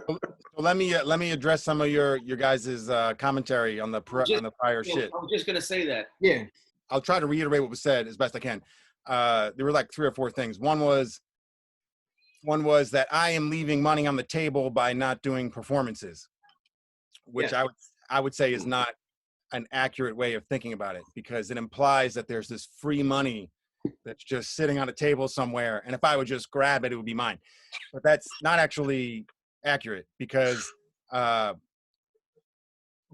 So let me address some of your guys' commentary on the prior shit. I was just gonna say that. Yeah. I'll try to reiterate what was said as best I can. There were like 3 or 4 things. One was that I am leaving money on the table by not doing performances, which I would say is not an accurate way of thinking about it, because it implies that there's this free money that's just sitting on a table somewhere, and if I would just grab it, it would be mine. But that's not actually accurate, because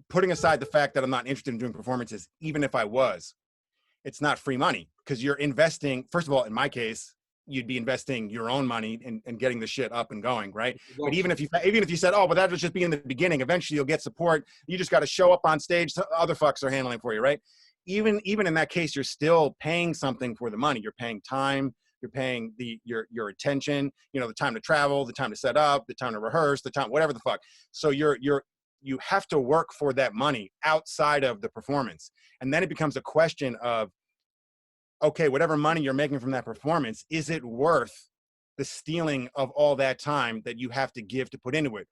putting aside the fact that I'm not interested in doing performances, even if I was, it's not free money, because you're investing. First of all, in my case, you'd be investing your own money and getting the shit up and going, right? Exactly. But even if you said, oh, but that was just be in the beginning, eventually you'll get support. You just got to show up on stage. Other fucks are handling for you, right? Even in that case, you're still paying something for the money. You're paying time. You're paying your attention. You know, the time to travel, the time to set up, the time to rehearse, the time, whatever the fuck. So you have to work for that money outside of the performance, and then it becomes a question of, okay, whatever money you're making from that performance, is it worth the stealing of all that time that you have to give to put into it?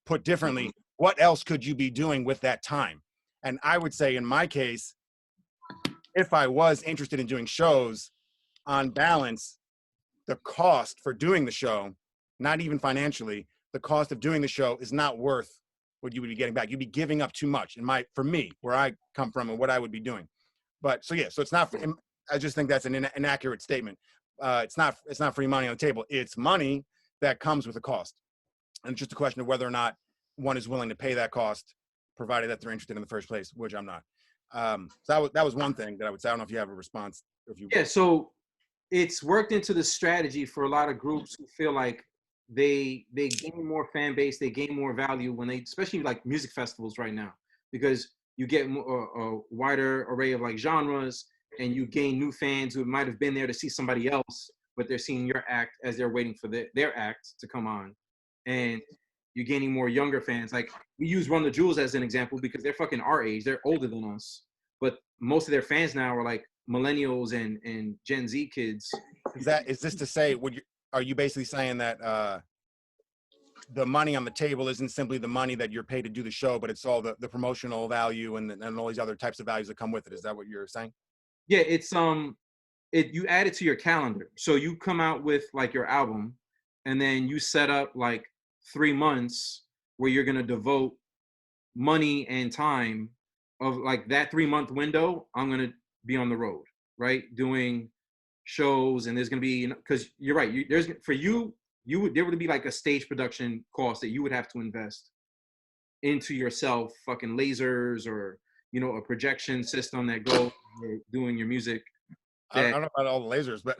Put differently, what else could you be doing with that time? And I would say in my case, if I was interested in doing shows, on balance, the cost for doing the show, not even financially, the cost of doing the show is not worth what you would be getting back. You'd be giving up too much for me, where I come from and what I would be doing. But so it's not, I just think that's an inaccurate statement. It's not free money on the table. It's money that comes with a cost. And it's just a question of whether or not one is willing to pay that cost, provided that they're interested in the first place, which I'm not. So that was one thing that I would say. I don't know if you have a response. So it's worked into the strategy for a lot of groups who feel like they gain more fan base, they gain more value when they, especially like music festivals right now, because you get a wider array of like genres, and you gain new fans who might have been there to see somebody else, but they're seeing your act as they're waiting for their act to come on. And you're gaining more younger fans. Like, we use Run the Jewels as an example because they're fucking our age. They're older than us. But most of their fans now are like millennials and Gen Z kids. Is this to say, are you basically saying that the money on the table isn't simply the money that you're paid to do the show, but it's all the promotional value and all these other types of values that come with it? Is that what you're saying? Yeah, it's you add it to your calendar. So you come out with like your album, and then you set up like 3 months where you're gonna devote money and time of like that 3-month window. I'm gonna be on the road, right, doing shows, and there's gonna be, because you're right. There would be like a stage production cost that you would have to invest into yourself, fucking lasers or a projection system that goes doing your music. I don't know about all the lasers, but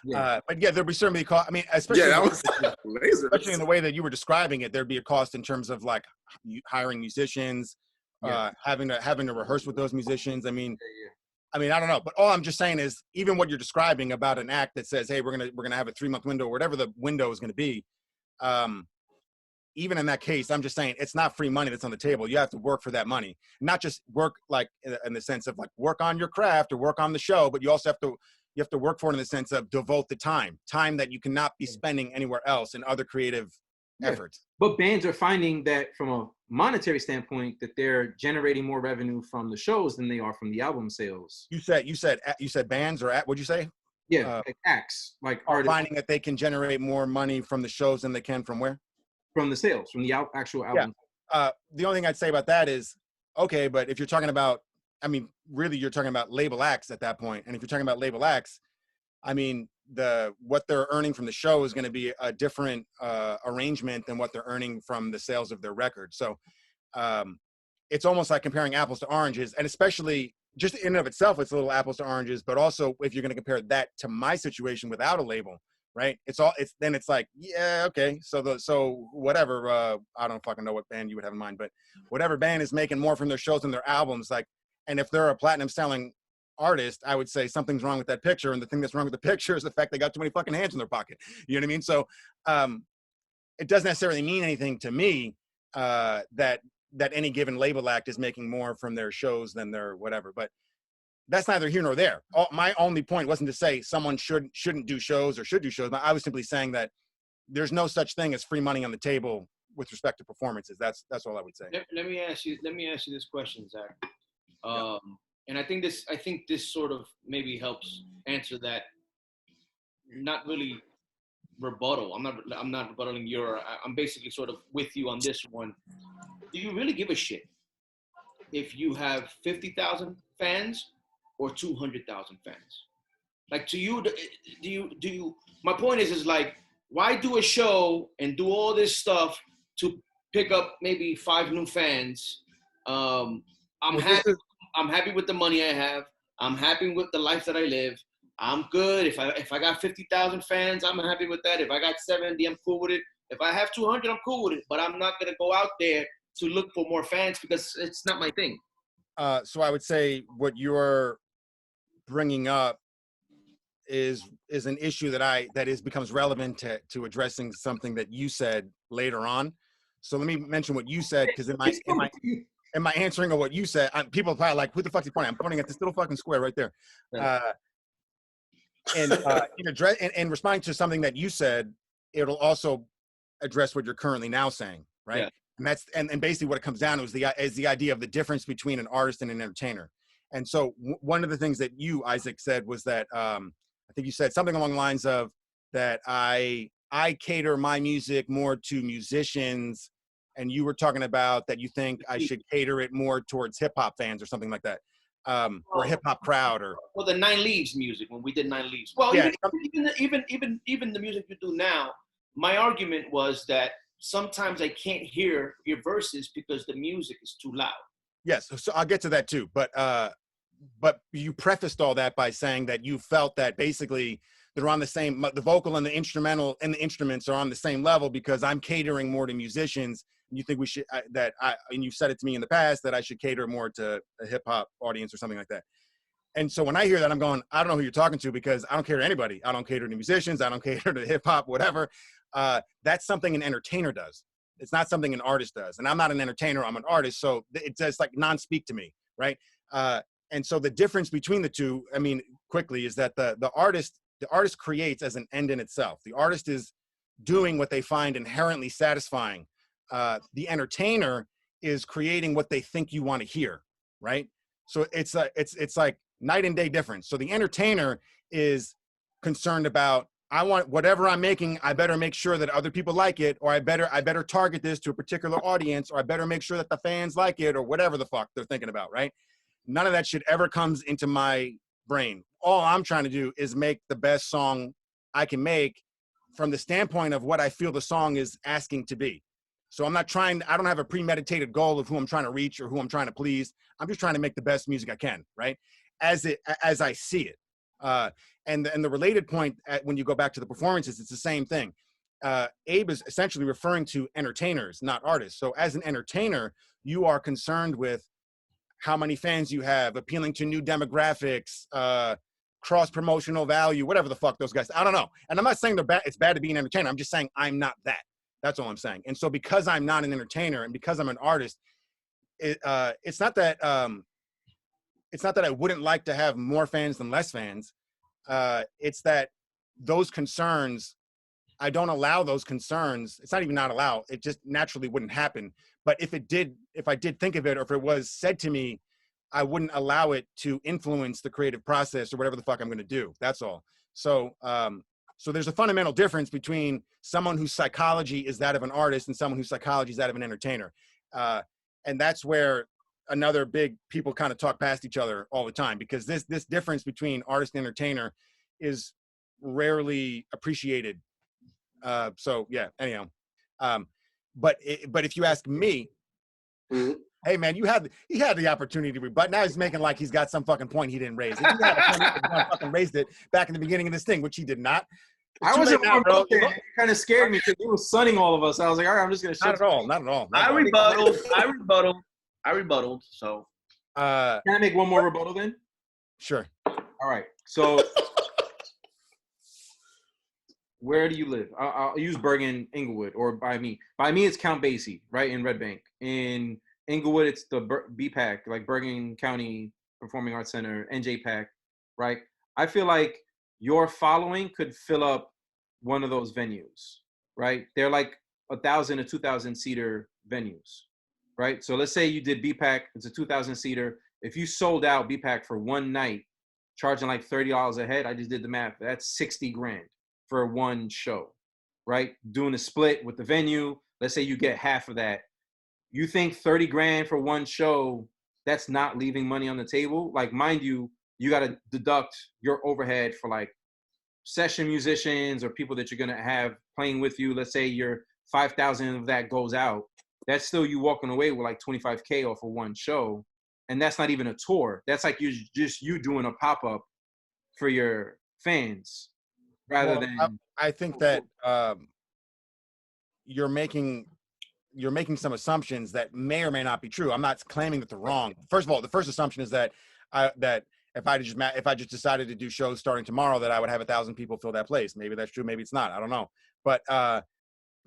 there'd be certainly a cost. I mean, especially especially in the way that you were describing it, there'd be a cost in terms of like hiring musicians, having to rehearse with those musicians. I mean, I don't know, but all I'm just saying is, even what you're describing about an act that says, hey, we're gonna have a 3-month window, or whatever the window is gonna be. Even in that case, I'm just saying it's not free money that's on the table. You have to work for that money, not just work like in the sense of like work on your craft or work on the show, but you also have to work for it in the sense of devote the time that you cannot be spending anywhere else in other creative efforts. But bands are finding that from a monetary standpoint, that they're generating more revenue from the shows than they are from the album sales. You said bands, or what'd you say? Yeah, like acts, like are finding that they can generate more money from the shows than they can from where? From the sales, from the actual album. Yeah. The only thing I'd say about that is, okay, but if you're talking about, really you're talking about label acts at that point. And if you're talking about label acts, what they're earning from the show is going to be a different arrangement than what they're earning from the sales of their record. So it's almost like comparing apples to oranges, and especially just in and of itself, it's a little apples to oranges, but also if you're going to compare that to my situation without a label, right? It's like, yeah, okay. So whatever, I don't fucking know what band you would have in mind, but whatever band is making more from their shows than their albums, like, and if they're a platinum selling artist, I would say something's wrong with that picture. And the thing that's wrong with the picture is the fact they got too many fucking hands in their pocket. You know what I mean? So it doesn't necessarily mean anything to me that any given label act is making more from their shows than their whatever. But that's neither here nor there. My only point wasn't to say someone shouldn't do shows or should do shows. I was simply saying that there's no such thing as free money on the table with respect to performances. That's all I would say. Let me ask you this question, Zach. Yeah. And I think this sort of maybe helps answer that. Not really rebuttal. I'm not rebuttaling your. I'm basically sort of with you on this one. Do you really give a shit if you have 50,000 fans or 200,000 fans? Like, to you, do you? My point is like, why do a show and do all this stuff to pick up maybe 5 new fans? I'm happy. I'm happy with the money I have. I'm happy with the life that I live. I'm good. If I got 50,000 fans, I'm happy with that. If I got 70, I'm cool with it. If I have 200, I'm cool with it. But I'm not gonna go out there to look for more fans because it's not my thing. So I would say what you're bringing up is an issue that becomes relevant to addressing something that you said later on. So let me mention what you said, because in my answering of what you said, people are probably like, "Who the fuck's he pointing?" I'm pointing at this little fucking square right there. In responding to something that you said, it'll also address what you're currently now saying, right? Yeah. And that's and basically what it comes down to is the idea of the difference between an artist and an entertainer. And so one of the things that you, Isaac, said was that I think you said something along the lines of that I cater my music more to musicians, and you were talking about that you think I should cater it more towards hip hop fans or something like that, or hip hop crowd, or the 9 Leaves music when we did 9 Leaves. Well, yeah. even the music you do now. My argument was that sometimes I can't hear your verses because the music is too loud. Yes, so I'll get to that too. But you prefaced all that by saying that you felt that basically they're on the same, the vocal and the instrumental and the instruments are on the same level because I'm catering more to musicians. And you think we should, and you've said it to me in the past that I should cater more to a hip hop audience or something like that. And so when I hear that, I'm going, I don't know who you're talking to, because I don't cater to anybody. I don't cater to musicians. I don't cater to hip hop, whatever. That's something an entertainer does. It's not something an artist does. And I'm not an entertainer, I'm an artist. So it's just like non-speak to me, right? And so the difference between the two, I mean, quickly, is that the artist creates as an end in itself. The artist is doing what they find inherently satisfying. The entertainer is creating what they think you want to hear, right? So it's like night and day difference. So the entertainer is concerned about, I want whatever I'm making, I better make sure that other people like it, or I better target this to a particular audience, or I better make sure that the fans like it, or whatever the fuck they're thinking about, right? None of that shit ever comes into my brain. All I'm trying to do is make the best song I can make from the standpoint of what I feel the song is asking to be. So I don't have a premeditated goal of who I'm trying to reach or who I'm trying to please. I'm just trying to make the best music I can, right? As I see it. And the related point when you go back to the performances, it's the same thing. Abe is essentially referring to entertainers, not artists. So as an entertainer, you are concerned with how many fans you have, appealing to new demographics, cross-promotional value, whatever the fuck those guys, I don't know. And I'm not saying it's bad to be an entertainer. I'm just saying I'm not that. That's all I'm saying. And so because I'm not an entertainer and because I'm an artist, it's not that I wouldn't like to have more fans than less fans. It's that those concerns, I don't allow those concerns. It's not even not allow. It just naturally wouldn't happen. But if I did think of it, or if it was said to me, I wouldn't allow it to influence the creative process or whatever the fuck I'm going to do. That's all. So, so there's a fundamental difference between someone whose psychology is that of an artist and someone whose psychology is that of an entertainer. And that's where people kind of talk past each other all the time, because this difference between artist and entertainer is rarely appreciated. So yeah, anyhow. But if you ask me, hey man, he had the opportunity to rebut. Now he's making like he's got some fucking point he didn't raise. If he had a point, he fucking raised it back in the beginning of this thing, which he did not. I wasn't now, bro. It kind of scared me because he was sunning all of us. I was like, all right, I'm just gonna shut. Not at all. I rebutted. So can I make one more rebuttal then? Sure. All right. So where do you live? I'll use Bergen, Inglewood, or by me. By me, it's Count Basie, right, in Red Bank. In Inglewood, it's the BPAC, like Bergen County Performing Arts Center, NJPAC, right? I feel like your following could fill up one of those venues, right? They're like 1,000 or 2,000 seater venues, right? So let's say you did BPAC, it's a 2,000 seater. If you sold out BPAC for one night, charging like $30 a head, I just did the math. That's 60 grand for one show, right? Doing a split with the venue. Let's say you get half of that. You think 30 grand for one show, that's not leaving money on the table? Like, mind you, you got to deduct your overhead for like session musicians or people that you're going to have playing with you. Let's say your 5,000 of that goes out. That's still you walking away with like 25K off of one show. And that's not even a tour. That's like you doing a pop-up for your fans rather than. I think that you're making some assumptions that may or may not be true. I'm not claiming that they're wrong. First of all, the first assumption is that if I just decided to do shows starting tomorrow, that I would have 1,000 people fill that place. Maybe that's true. Maybe it's not. I don't know. But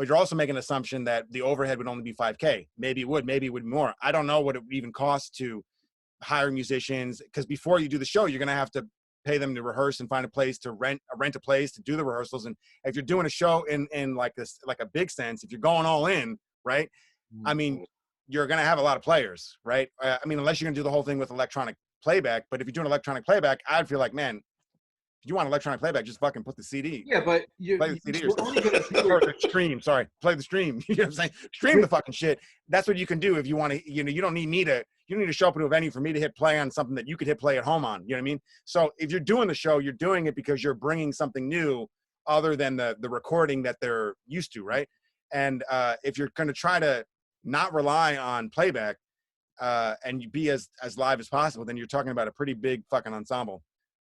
you're also making an assumption that the overhead would only be 5K. Maybe it would be more. I don't know what it would even cost to hire musicians, because before you do the show, you're going to have to pay them to rehearse and find a place to rent a place to do the rehearsals. And if you're doing a show in like this, like a big sense, if you're going all in, right? I mean, you're going to have a lot of players, right? I mean, unless you're going to do the whole thing with electronic playback. But if you're doing electronic playback, I'd feel like, man, if you want electronic playback, just fucking put the CD. Yeah, but play the CD or the stream. Sorry, play the stream. You know what I'm saying? Stream the fucking shit. That's what you can do if you want to. You know, you don't need me to. You don't need to show up to a venue for me to hit play on something that you could hit play at home on. You know what I mean? So if you're doing the show, you're doing it because you're bringing something new, other than the recording that they're used to, right? And if you're going to try to not rely on playback and you be as live as possible, then you're talking about a pretty big fucking ensemble.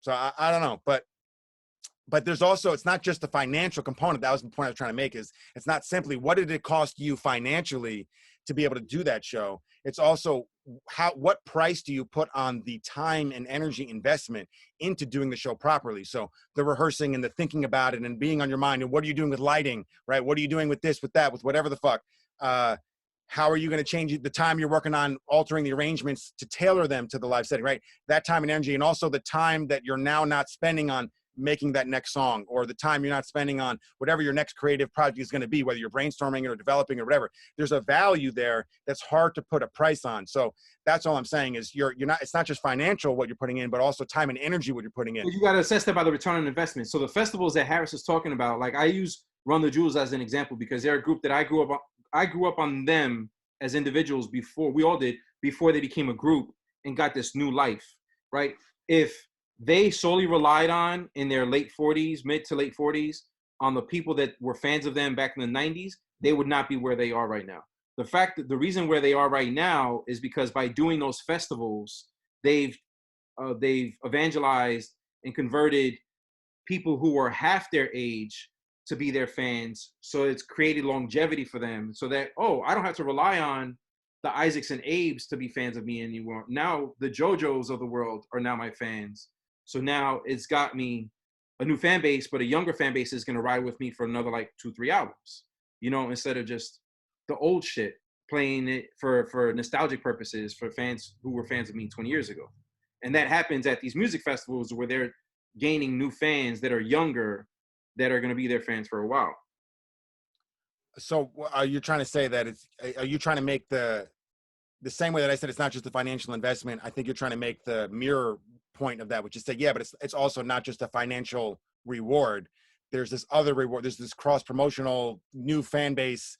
So I don't know, but there's also, it's not just the financial component. That was the point I was trying to make, is it's not simply what did it cost you financially to be able to do that show. It's also what price do you put on the time and energy investment into doing the show properly. So the rehearsing and the thinking about it and being on your mind, and what are you doing with lighting, right? What are you doing with this, with that, with whatever the fuck? How are you going to change the time you're working on altering the arrangements to tailor them to the live setting, right? That time and energy, and also the time that you're now not spending on making that next song, or the time you're not spending on whatever your next creative project is going to be, whether you're brainstorming it or developing or whatever. There's a value there that's hard to put a price on. So that's all I'm saying is you're not, it's not just financial what you're putting in, but also time and energy what you're putting in. Well, you got to assess that by the return on investment. So the festivals that Harris is talking about, like I use Run the Jewels as an example because they're a group that I grew up on them as individuals before they became a group and got this new life, right? If they solely relied on, in their late 40s, mid to late 40s, on the people that were fans of them back in the 90s, they would not be where they are right now. The reason where they are right now is because by doing those festivals, they've evangelized and converted people who were half their age to be their fans. So it's created longevity for them, so that, I don't have to rely on the Isaacs and Abes to be fans of me anymore. Now the JoJos of the world are now my fans. So now it's got me a new fan base, but a younger fan base is going to ride with me for another like 2-3 albums, instead of just the old shit, playing it for nostalgic purposes for fans who were fans of me 20 years ago. And that happens at these music festivals where they're gaining new fans that are younger, that are going to be their fans for a while. So are you trying to say that are you trying to make the same way that I said it's not just the financial investment? I think you're trying to make the mirror point of that, which is say, yeah, but it's also not just a financial reward. There's this other reward. There's this cross promotional new fan base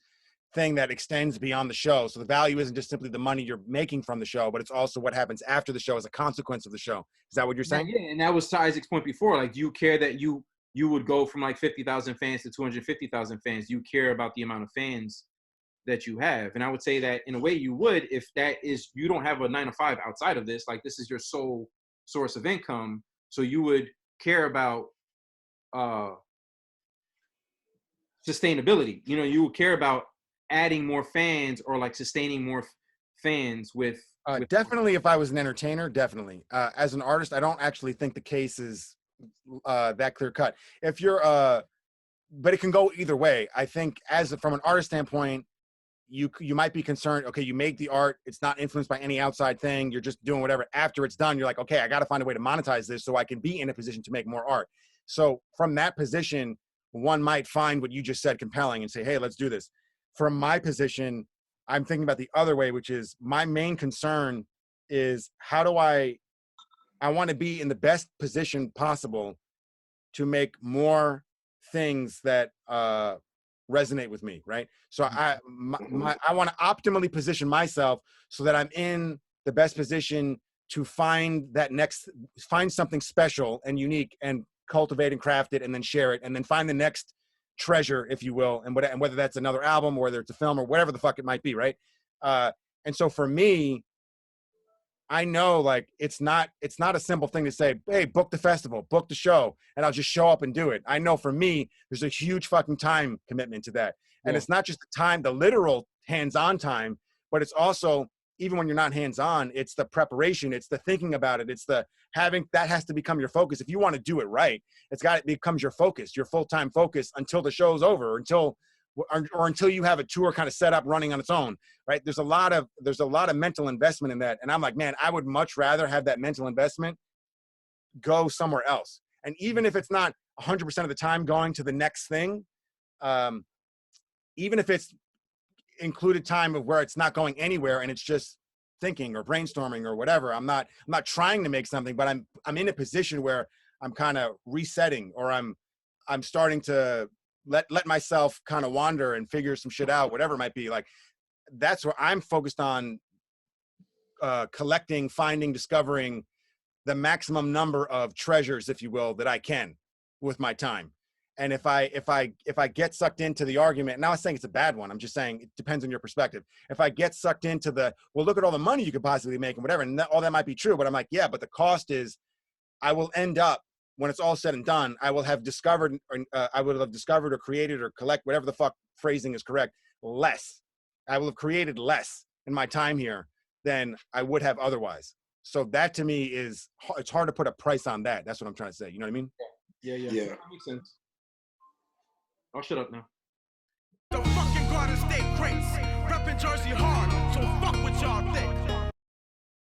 thing that extends beyond the show. So the value isn't just simply the money you're making from the show, but it's also what happens after the show as a consequence of the show. Is that what you're saying? Yeah, and that was to Isaac's point before. Like, do you care that you would go from like 50,000 fans to 250,000 fans? You care about the amount of fans that you have. And I would say that in a way you would, if that is, you don't have a 9-to-5 outside of this, like this is your sole source of income. So you would care about sustainability. You would care about adding more fans or like sustaining more fans with definitely. If I was an entertainer, definitely. As an artist, I don't actually think the case is that clear cut. If you're but it can go either way. I think from an artist standpoint, you might be concerned, okay, you make the art, it's not influenced by any outside thing, you're just doing whatever. After it's done, you're like, okay, I got to find a way to monetize this so I can be in a position to make more art. So from that position, one might find what you just said compelling and say, hey, let's do this. from my position, I'm thinking about the other way, which is my main concern is how do I want to be in the best position possible to make more things that resonate with me, right? So I want to optimally position myself so that I'm in the best position to find something special and unique and cultivate and craft it and then share it and then find the next treasure, if you will, and whether that's another album or whether it's a film or whatever the fuck it might be, right? And so for me, I know like it's not a simple thing to say, hey, book the festival, book the show, and I'll just show up and do it. I know for me, there's a huge fucking time commitment to that. And it's not just the time, the literal hands-on time, but it's also, even when you're not hands-on, it's the preparation, it's the thinking about it, it's the having, that has to become your focus. If you want to do it right, it becomes your focus, your full-time focus until the show's over, or until you have a tour kind of set up running on its own, right? There's a lot of mental investment in that. And I'm like, man, I would much rather have that mental investment go somewhere else. And even if it's not 100% of the time going to the next thing, even if it's included time of where it's not going anywhere and it's just thinking or brainstorming or whatever, I'm not trying to make something, but I'm in a position where I'm kind of resetting, or I'm starting to let myself kind of wander and figure some shit out, whatever it might be. Like, that's where I'm focused on collecting, finding, discovering the maximum number of treasures, if you will, that I can with my time. And if I get sucked into the argument, now I'm saying it's a bad one, I'm just saying it depends on your perspective. If I get sucked into well, look at all the money you could possibly make and whatever, and all that might be true, but I'm like, yeah, but the cost is, I will end up, when it's all said and done, I will have discovered, or created or collect, whatever the fuck phrasing is correct, less. I will have created less in my time here than I would have otherwise. So that to me it's hard to put a price on that. That's what I'm trying to say. You know what I mean? Yeah. That makes sense. I'll shut up now. The fucking Garden State greats, reppin' Jersey hard, so fuck what y'all think.